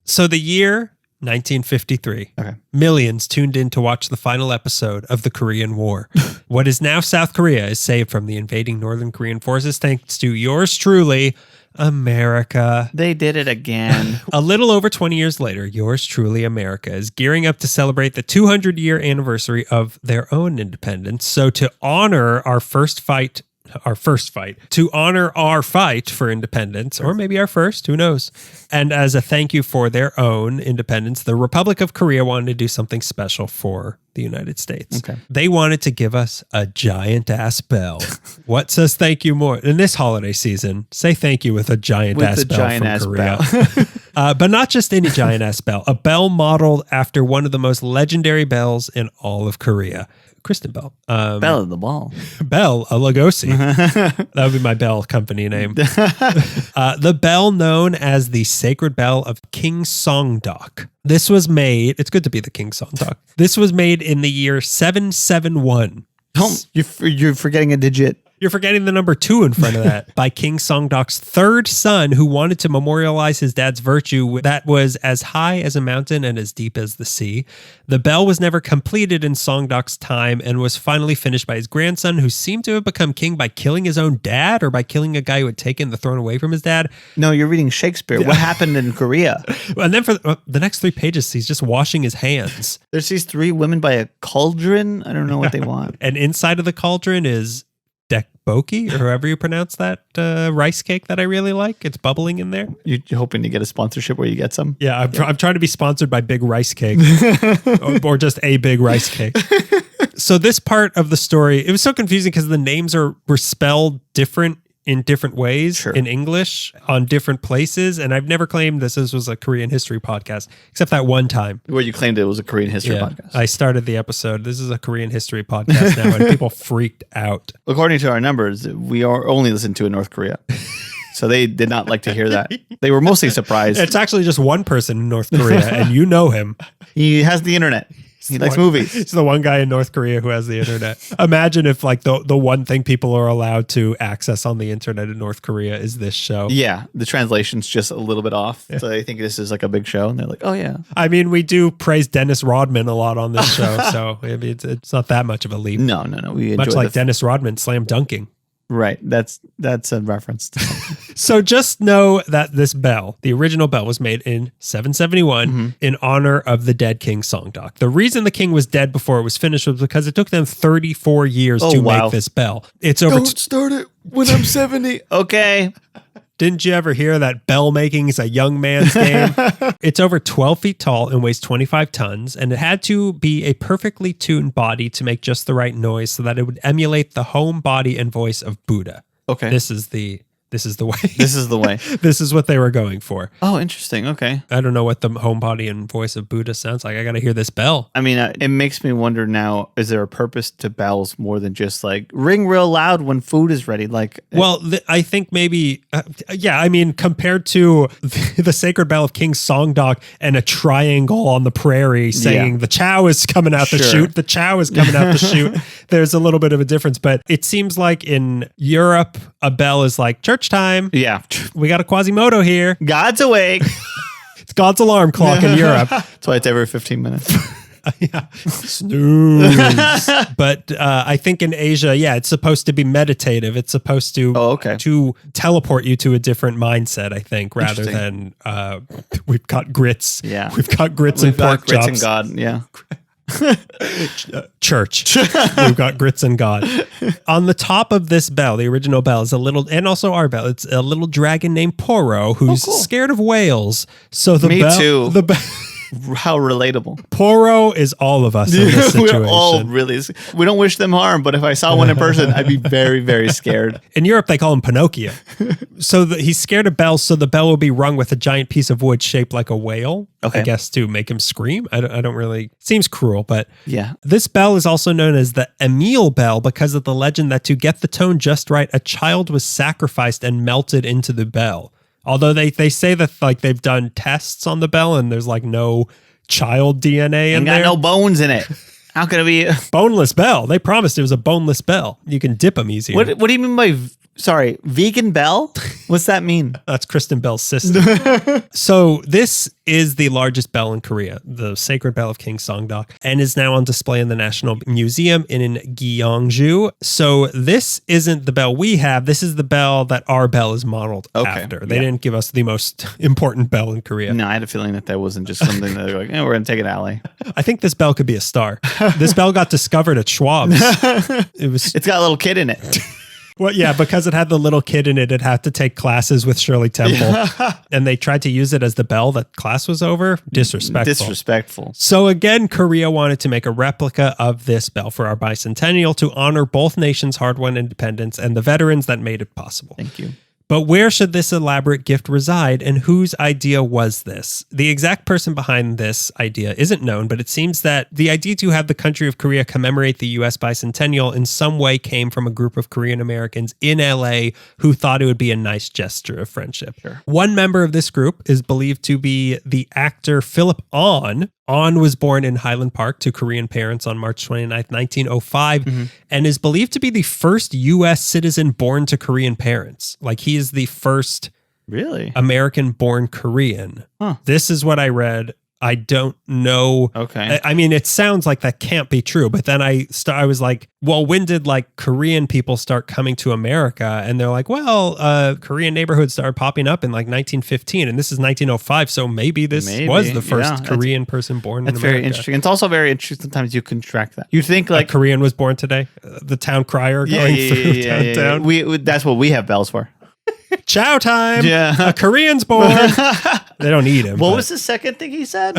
So the year 1953. Okay. Millions tuned in to watch the final episode of the Korean War. What is now South Korea is saved from the invading Northern Korean forces thanks to yours truly, America. They did it again. A little over 20 years later, yours truly, America, is gearing up to celebrate the 200-year anniversary of their own independence. So to honor our first fight, to honor our fight for independence, or maybe our first, who knows? And as a thank you for their own independence, the Republic of Korea wanted to do something special for the United States. Okay. They wanted to give us a giant ass bell. What says thank you more? In this holiday season, say thank you with a giant ass bell from Korea. But not just any giant ass bell, a bell modeled after one of the most legendary bells in all of Korea. Kristen Bell. Bell of the ball. Bell, a Lugosi. That would be my bell company name. The bell known as the Sacred Bell of King Songdok. This was made, it's good to be the King Songdok. This was made in the year 771. You're forgetting a digit. You're forgetting the number 2 in front of that. By King Songdok's third son, who wanted to memorialize his dad's virtue that was as high as a mountain and as deep as the sea. The bell was never completed in Songdok's time and was finally finished by his grandson, who seemed to have become king by killing his own dad or by killing a guy who had taken the throne away from his dad. No, you're reading Shakespeare. What happened in Korea? And then for the next 3 pages, he's just washing his hands. There's these 3 women by a cauldron. I don't know what they want. And inside of the cauldron is Dekboki, or however you pronounce that rice cake that I really like. It's bubbling in there. You're hoping to get a sponsorship where you get some? Yeah, I'm trying to be sponsored by Big Rice Cake or just a Big Rice Cake. So this part of the story, it was so confusing because the names were spelled different in different ways in English on different places. And I've never claimed this was a Korean history podcast, except that one time. Where you claimed it was a Korean history podcast. I started the episode. This is a Korean history podcast now, and people freaked out. According to our numbers, we are only listened to in North Korea. So they did not like to hear that. They were mostly surprised. It's actually just one person in North Korea, and you know him. He has the internet. He likes movies. He's the one guy in North Korea who has the internet. Imagine if like the one thing people are allowed to access on the internet in North Korea is this show. Yeah, the translation's just a little bit off. Yeah. So they think this is like a big show, and they're like, oh yeah. I mean, we do praise Dennis Rodman a lot on this show, so maybe it's not that much of a leap. No. We much like Dennis Rodman slam dunking. Right. That's a reference to something. So just know that this bell, the original bell, was made in 771 in honor of the dead King Songdok. The reason the king was dead before it was finished was because it took them 34 years to make this bell. It's over. Don't start it when I'm 70. Okay. Didn't you ever hear that bell making is a young man's game? It's over 12 feet tall and weighs 25 tons, and it had to be a perfectly tuned body to make just the right noise so that it would emulate the home body and voice of Buddha. Okay. This is the way. This is the way. This is what they were going for. Oh, interesting. Okay. I don't know what the home body and voice of Buddha sounds like. I got to hear this bell. I mean, it makes me wonder now, is there a purpose to bells more than just like ring real loud when food is ready? Like, well, I think maybe, I mean, compared to the sacred bell of King Songdok and a triangle on the prairie saying the chow is coming out the chute, the chow is coming out the chute, there's a little bit of a difference. But it seems like in Europe, a bell is like church time. Yeah. We got a Quasimodo here. God's awake. It's God's alarm clock in Europe. That's why it's every 15 minutes. Snooze. But I think in Asia, it's supposed to be meditative. It's supposed to to teleport you to a different mindset, I think, rather than we've got grits. Yeah. We've got grits and pork chops. Grits and God, yeah. Church. We've got grits and God. On the top of this bell, the original bell, is a little, and also our bell, it's a little dragon named Poro who's scared of whales. So the bell, too. How relatable. Poro is all of us in this situation. We're all really, we don't wish them harm, but if I saw one in person, I'd be very, very scared. In Europe, they call him Pinocchio. So he's scared of bells, so the bell will be rung with a giant piece of wood shaped like a whale, I guess, to make him scream. I don't really, seems cruel, but yeah. This bell is also known as the Emil bell because of the legend that to get the tone just right, a child was sacrificed and melted into the bell. Although they say that like they've done tests on the bell and there's like no child DNA in there. Ain't got no bones in it. How can it be a boneless bell? They promised it was a boneless bell. You can dip them easier. What do you mean by vegan bell? What's that mean? That's Kristen Bell's sister. So this is the largest bell in Korea, the sacred bell of King Songdok, and is now on display in the National Museum in Gyeongju. So this isn't the bell we have. This is the bell that our bell is modeled after. They didn't give us the most important bell in Korea. No, I had a feeling that wasn't just something that they're like, we're going to take it alley. I think this bell could be a star. This bell got discovered at Schwab's. It's got a little kid in it. Well, yeah, because it had the little kid in it, it had to take classes with Shirley Temple. And they tried to use it as the bell that class was over. Disrespectful. So again, Korea wanted to make a replica of this bell for our bicentennial to honor both nations' hard-won independence and the veterans that made it possible. Thank you. But where should this elaborate gift reside, and whose idea was this? The exact person behind this idea isn't known, but it seems that the idea to have the country of Korea commemorate the U.S. bicentennial in some way came from a group of Korean Americans in L.A. who thought it would be a nice gesture of friendship. Sure. One member of this group is believed to be the actor Philip Ahn. Ahn was born in Highland Park to Korean parents on March 29th, 1905, and is believed to be the first U.S. citizen born to Korean parents. Like, he is the first American-born Korean. Huh. This is what I read. I don't know. Okay. I mean, it sounds like that can't be true, but then I was like, well, when did like Korean people start coming to America? And they're like, well, Korean neighborhoods started popping up in like 1915, and this is 1905, so maybe this was the first Korean person born in America. That's very interesting. It's also very interesting. Sometimes you can track that. You think like a Korean was born today, the town crier going through downtown. We that's what we have bells for. Chow time. Yeah. A Korean's born. They don't eat him. What was the second thing he said?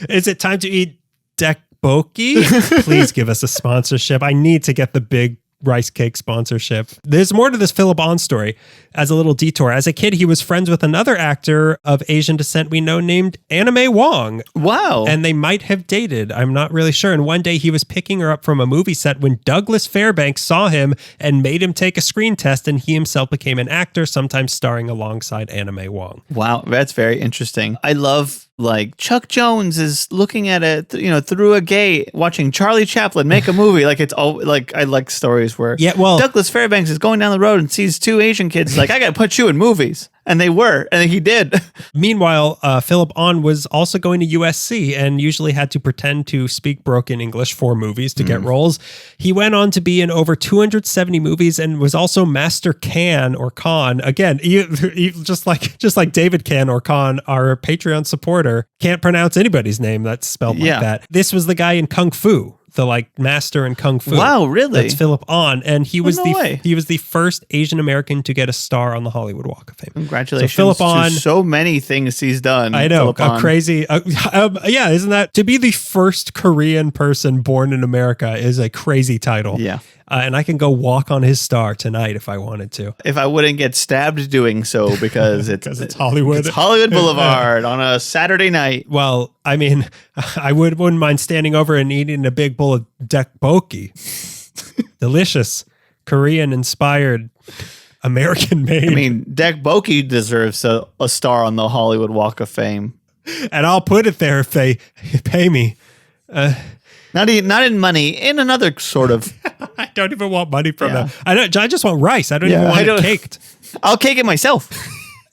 Is it time to eat dekboki? Please give us a sponsorship. I need to get the big rice cake sponsorship. There's more to this Philip Ahn story. As a little detour, as a kid, he was friends with another actor of Asian descent we know named Anna May Wong. Wow. And they might have dated. I'm not really sure. And one day he was picking her up from a movie set when Douglas Fairbanks saw him and made him take a screen test, and he himself became an actor, sometimes starring alongside Anna May Wong. Wow, that's very interesting. I love like Chuck Jones is looking at it, through a gate, watching Charlie Chaplin make a movie. Like it's all like I like stories where Douglas Fairbanks is going down the road and sees two Asian kids. Like, I got to put you in movies. And they were, and he did. Meanwhile, Philip Ahn was also going to USC and usually had to pretend to speak broken English for movies to get roles. He went on to be in over 270 movies and was also Master Can or Khan. Again, just like David Can or Khan, our Patreon supporter, can't pronounce anybody's name that's spelled like that. This was the guy in Kung Fu. The like master in Kung Fu. Wow, really? That's Philip Ahn, and he was the first Asian American to get a star on the Hollywood Walk of Fame. Congratulations! So Philip Ahn, so many things he's done. I know, crazy. Isn't that to be the first Korean person born in America is a crazy title? Yeah. And I can go walk on his star tonight if I wanted to. If I wouldn't get stabbed doing so because it's Hollywood. It's Hollywood Boulevard on a Saturday night. Well, I mean, I wouldn't mind standing over and eating a big bowl of dekboki. Delicious, Korean-inspired, American-made. I mean, dekboki deserves a star on the Hollywood Walk of Fame. And I'll put it there if they pay me. Not in money, in another sort of. I don't even want money from them. I just want rice. I don't even want it caked. I'll cake it myself.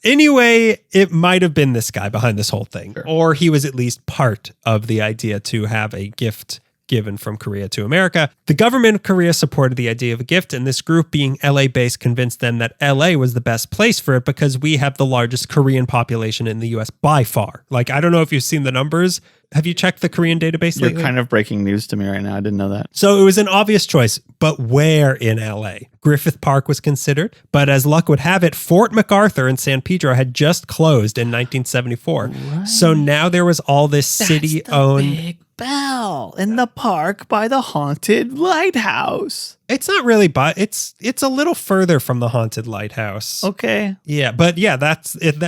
Anyway, it might have been this guy behind this whole thing, or he was at least part of the idea to have a gift given from Korea to America. The government of Korea supported the idea of a gift, and this group, being LA-based, convinced them that LA was the best place for it because we have the largest Korean population in the US by far. Like, I don't know if you've seen the numbers. Have you checked the Korean database lately? You're kind of breaking news to me right now. I didn't know that. So it was an obvious choice, but where in LA? Griffith Park was considered, but as luck would have it, Fort MacArthur in San Pedro had just closed in 1974. Right. So now there was all this city-owned big bell in the park by the haunted lighthouse. It's not really, but it's a little further from the haunted lighthouse. Okay. Yeah, but yeah, that's it.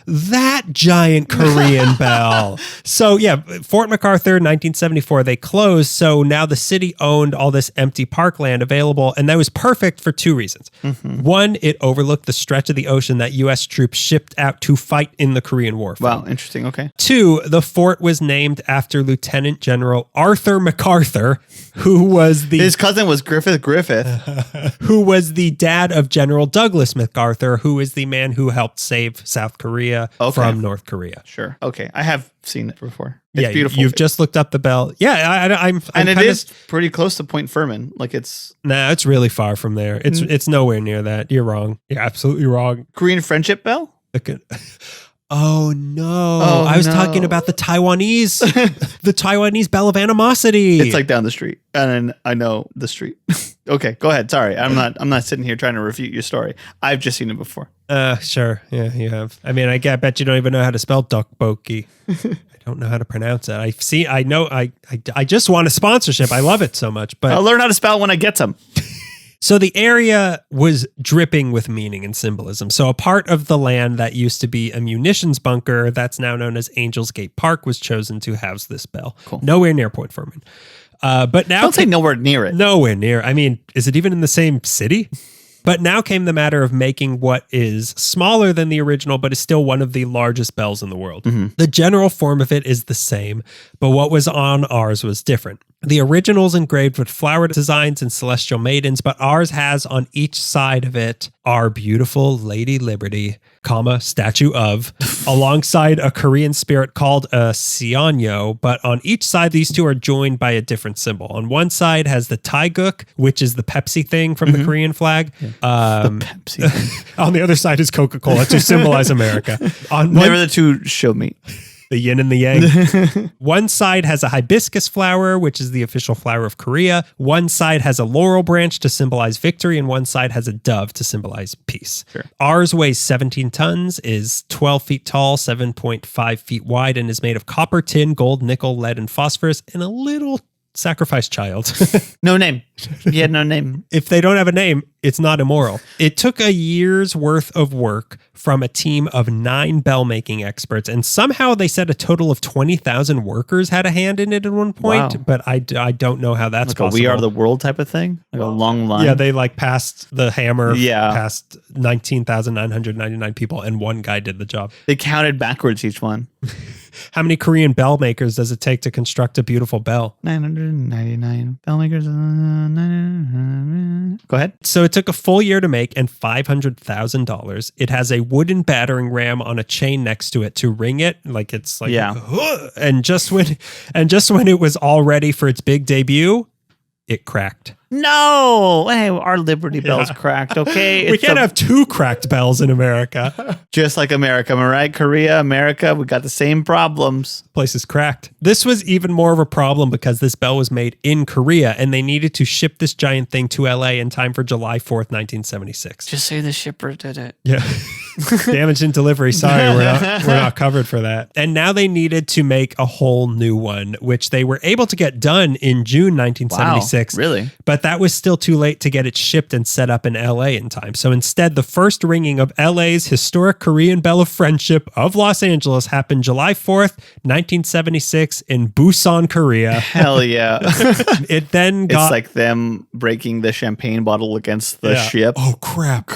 That giant Korean bell. So yeah, Fort MacArthur, 1974, they closed. So now the city owned all this empty parkland available. And that was perfect for two reasons. Mm-hmm. One, it overlooked the stretch of the ocean that U.S. troops shipped out to fight in the Korean War. Wow, interesting. Okay. Two, the fort was named after Lieutenant General Arthur MacArthur, who was his cousin was Griffith. Who was the dad of General Douglas MacArthur, who is the man who helped save South Korea from North Korea. Sure. Okay. I have seen it before. It's beautiful. You've just looked up the bell. Yeah, I'm and it is pretty close to Point Furman. Like it's it's really far from there. It's nowhere near that. You're wrong. You're absolutely wrong. Korean Friendship Bell? Oh no! I was talking about the Taiwanese, the Taiwanese Bell of Animosity. It's like down the street, and I know the street. Okay, go ahead. Sorry, I'm not sitting here trying to refute your story. I've just seen it before. Sure. Yeah, you have. I mean, I bet you don't even know how to spell tteokbokki. I don't know how to pronounce it. I know. I just want a sponsorship. I love it so much, but I'll learn how to spell it when I get some. So the area was dripping with meaning and symbolism. So a part of the land that used to be a munitions bunker that's now known as Angels Gate Park was chosen to house this bell. Cool. Nowhere near Point Furman. But now don't say nowhere near it. Nowhere near. I mean, is it even in the same city? But now came the matter of making what is smaller than the original, but is still one of the largest bells in the world. Mm-hmm. The general form of it is the same, but what was on ours was different. The original's engraved with flower designs and celestial maidens, but ours has on each side of it our beautiful Lady Liberty, statue of, alongside a Korean spirit called a Seonyo, but on each side these two are joined by a different symbol. On one side has the Taeguk, which is the Pepsi thing from the Korean flag. Yeah. The Pepsi thing. On the other side is Coca-Cola to symbolize America. Never the two show meet. The yin and the yang. One side has a hibiscus flower, which is the official flower of Korea. One side has a laurel branch to symbolize victory, and one side has a dove to symbolize peace. Sure. Ours weighs 17 tons, is 12 feet tall, 7.5 feet wide, and is made of copper, tin, gold, nickel, lead, and phosphorus, and a little sacrificed child. No name. He had no name. If they don't have a name, it's not immoral. It took a year's worth of work from a team of 9 bell making experts, and somehow they said a total of 20,000 workers had a hand in it at one point. Wow. But I don't know how that's like possible. A We Are the World type of thing, like a long line. Yeah, they passed the hammer. Past 19,999 people, and one guy did the job. They counted backwards each one. How many Korean bell makers does it take to construct a beautiful bell? 999 bell makers. Go ahead. So it took a full year to make and $500,000. It has a wooden battering ram on a chain next to it to ring it, like it's like, and just when it was all ready for its big debut, it cracked. No, hey, our Liberty Bell's cracked. Okay, we can't have 2 cracked bells in America. Just like America, am I right? Korea, America, we got the same problems. Place is cracked. This was even more of a problem because this bell was made in Korea, and they needed to ship this giant thing to LA in time for July 4th, 1976. Just say the shipper did it. Yeah. Damage in delivery. Sorry, we're not covered for that. And now they needed to make a whole new one, which they were able to get done in June 1976. Wow, really? But that was still too late to get it shipped and set up in LA in time. So instead, the first ringing of LA's historic Korean Bell of Friendship of Los Angeles happened July 4th, 1976 in Busan, Korea. Hell yeah. It then got... It's like them breaking the champagne bottle against the ship. Oh, crap.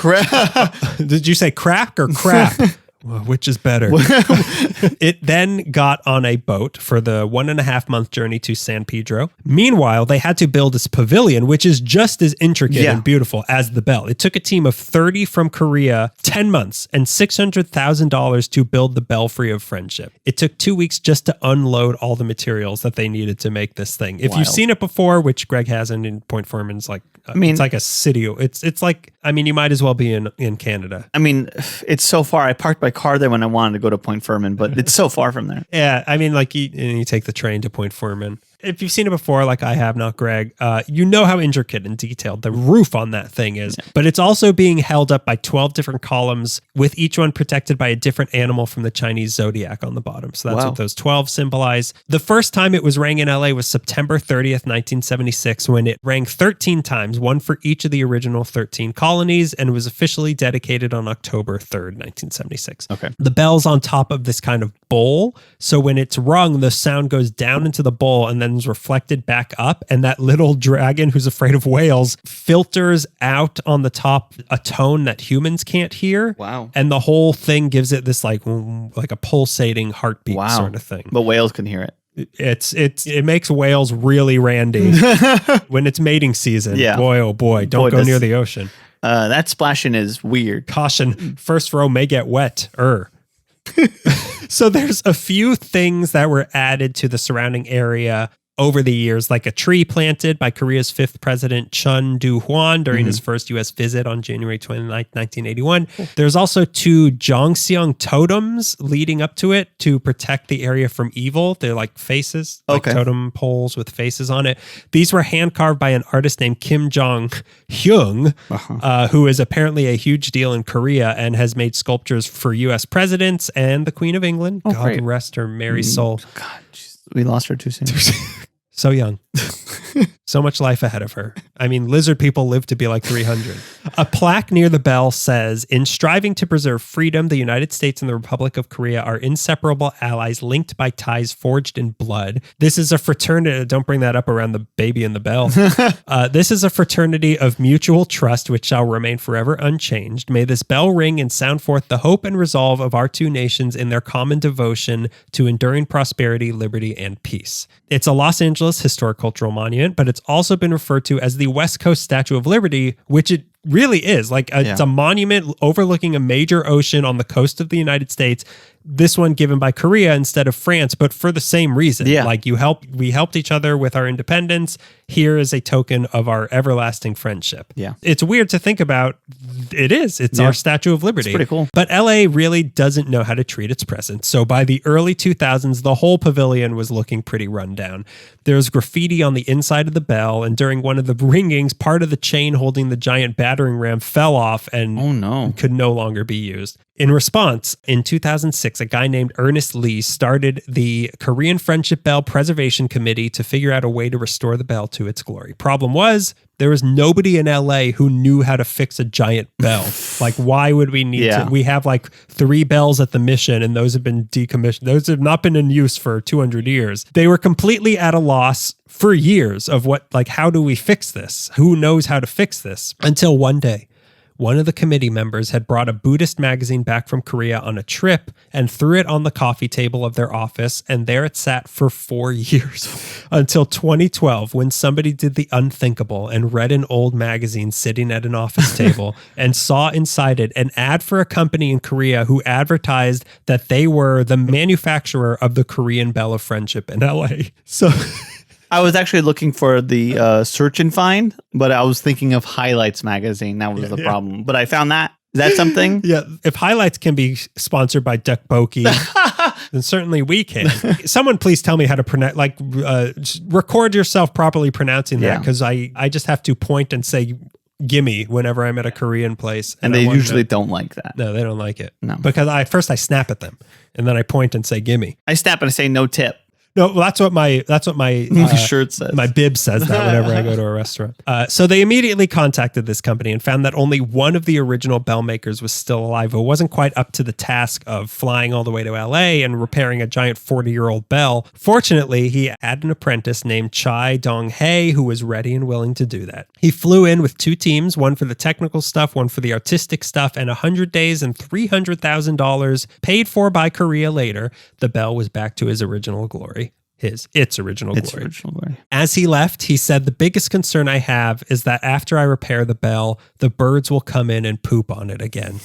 Did you say crack or crap? Well, which is better? It then got on a boat for the 1.5 month journey to San Pedro. Meanwhile, they had to build this pavilion, which is just as intricate and beautiful as the bell. It took a team of 30 from Korea, 10 months, and $600,000 to build the Belfry of Friendship. It took 2 weeks just to unload all the materials that they needed to make this thing. If you've seen it before, which Greg hasn't, in Point Furman's like, it's like a city. It's like, I mean, you might as well be in Canada. I mean, it's so far. I parked my car there when I wanted to go to Point Furman, but it's so far from there. Yeah, I mean, like you take the train to Point Furman. If you've seen it before, like I have, not Greg, you know how intricate and detailed the roof on that thing is. Yeah. But it's also being held up by 12 different columns, with each one protected by a different animal from the Chinese zodiac on the bottom. So that's what those 12 symbolize. The first time it was rang in LA was September 30th, 1976, when it rang 13 times, one for each of the original 13 colonies, and was officially dedicated on October 3rd, 1976. Okay. The bell's on top of this kind of bowl. So when it's rung, the sound goes down into the bowl and then is reflected back up, and that little dragon who's afraid of whales filters out on the top a tone that humans can't hear. Wow. And the whole thing gives it this like a pulsating heartbeat sort of thing. But whales can hear it. It makes whales really randy when it's mating season. Yeah. Boy, oh boy, don't go near the ocean. That splashing is weird. Caution, first row may get wet. So there's a few things that were added to the surrounding area over the years, like a tree planted by Korea's fifth president, Chun Doo-hwan, during his first U.S. visit on January 29, 1981. There's also 2 Jongseong totems leading up to it to protect the area from evil. They're like faces, like totem poles with faces on it. These were hand-carved by an artist named Kim Jong-hyung, who is apparently a huge deal in Korea and has made sculptures for U.S. presidents and the Queen of England. God rest her merry soul. God, we lost her too soon. So young. So much life ahead of her. I mean, lizard people live to be like 300. A plaque near the bell says, "In striving to preserve freedom, the United States and the Republic of Korea are inseparable allies linked by ties forged in blood. This is a fraternity." Don't bring that up around the baby and the bell. "This is a fraternity of mutual trust which shall remain forever unchanged. May this bell ring and sound forth the hope and resolve of our two nations in their common devotion to enduring prosperity, liberty, and peace." It's a Los Angeles historic cultural monument, but it's also been referred to as the West Coast Statue of Liberty, which it really is. It's a monument overlooking a major ocean on the coast of the United States. This one given by Korea instead of France, but for the same reason. Yeah. We helped each other with our independence. Here is a token of our everlasting friendship. Yeah. It's weird to think about. It is. It's our Statue of Liberty. It's pretty cool. But LA really doesn't know how to treat its presence. So by the early 2000s, the whole pavilion was looking pretty run down. There was graffiti on the inside of the bell, and during one of the ringings, part of the chain holding the giant battering ram fell off and could no longer be used. In response, in 2006, a guy named Ernest Lee started the Korean Friendship Bell Preservation Committee to figure out a way to restore the bell to its glory. Problem was, there was nobody in LA who knew how to fix a giant bell. Why would we need to? We have 3 bells at the Mission, and those have been decommissioned. Those have not been in use for 200 years. They were completely at a loss for years of how do we fix this? Who knows how to fix this? Until one day, one of the committee members had brought a Buddhist magazine back from Korea on a trip and threw it on the coffee table of their office, and there it sat for 4 years until 2012, when somebody did the unthinkable and read an old magazine sitting at an office table and saw inside it an ad for a company in Korea who advertised that they were the manufacturer of the Korean Bell of Friendship in LA. So I was actually looking for the search and find, but I was thinking of Highlights magazine. That was the problem. But I found that. Is that something? Yeah. If Highlights can be sponsored by Duckboki, then certainly we can. Someone please tell me how to pronounce, record yourself properly pronouncing that, because I just have to point and say gimme whenever I'm at a Korean place. And they usually don't like that. No, they don't like it. No. Because first I snap at them, and then I point and say gimme. I snap and I say no tip. No, well, that's what my shirt says. My bib says that whenever I go to a restaurant. So they immediately contacted this company and found that only one of the original bell makers was still alive, who wasn't quite up to the task of flying all the way to LA and repairing a giant 40-year-old bell. Fortunately, he had an apprentice named Chai Dong-hae who was ready and willing to do that. He flew in with 2 teams, one for the technical stuff, one for the artistic stuff, and 100 days and $300,000 paid for by Korea later, the bell was back to his original glory. Its original glory. As he left, he said, "The biggest concern I have is that after I repair the bell, the birds will come in and poop on it again."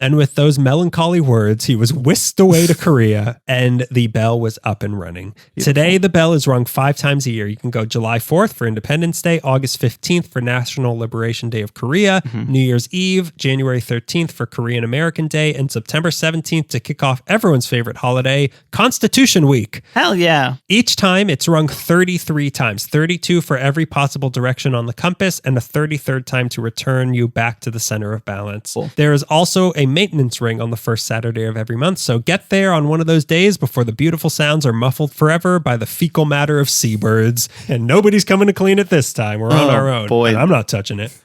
And with those melancholy words, he was whisked away to Korea, and the bell was up and running. Beautiful. Today, the bell is rung 5 times a year. You can go July 4th for Independence Day, August 15th for National Liberation Day of Korea, New Year's Eve, January 13th for Korean American Day, and September 17th to kick off everyone's favorite holiday, Constitution Week. Hell yeah. Each time, it's rung 33 times, 32 for every possible direction on the compass, and a 33rd time to return you back to the center of balance. Cool. There is also a maintenance ring on the first Saturday of every month, so get there on one of those days before the beautiful sounds are muffled forever by the fecal matter of seabirds, and nobody's coming to clean it this time. We're on our own. Boy. And I'm not touching it.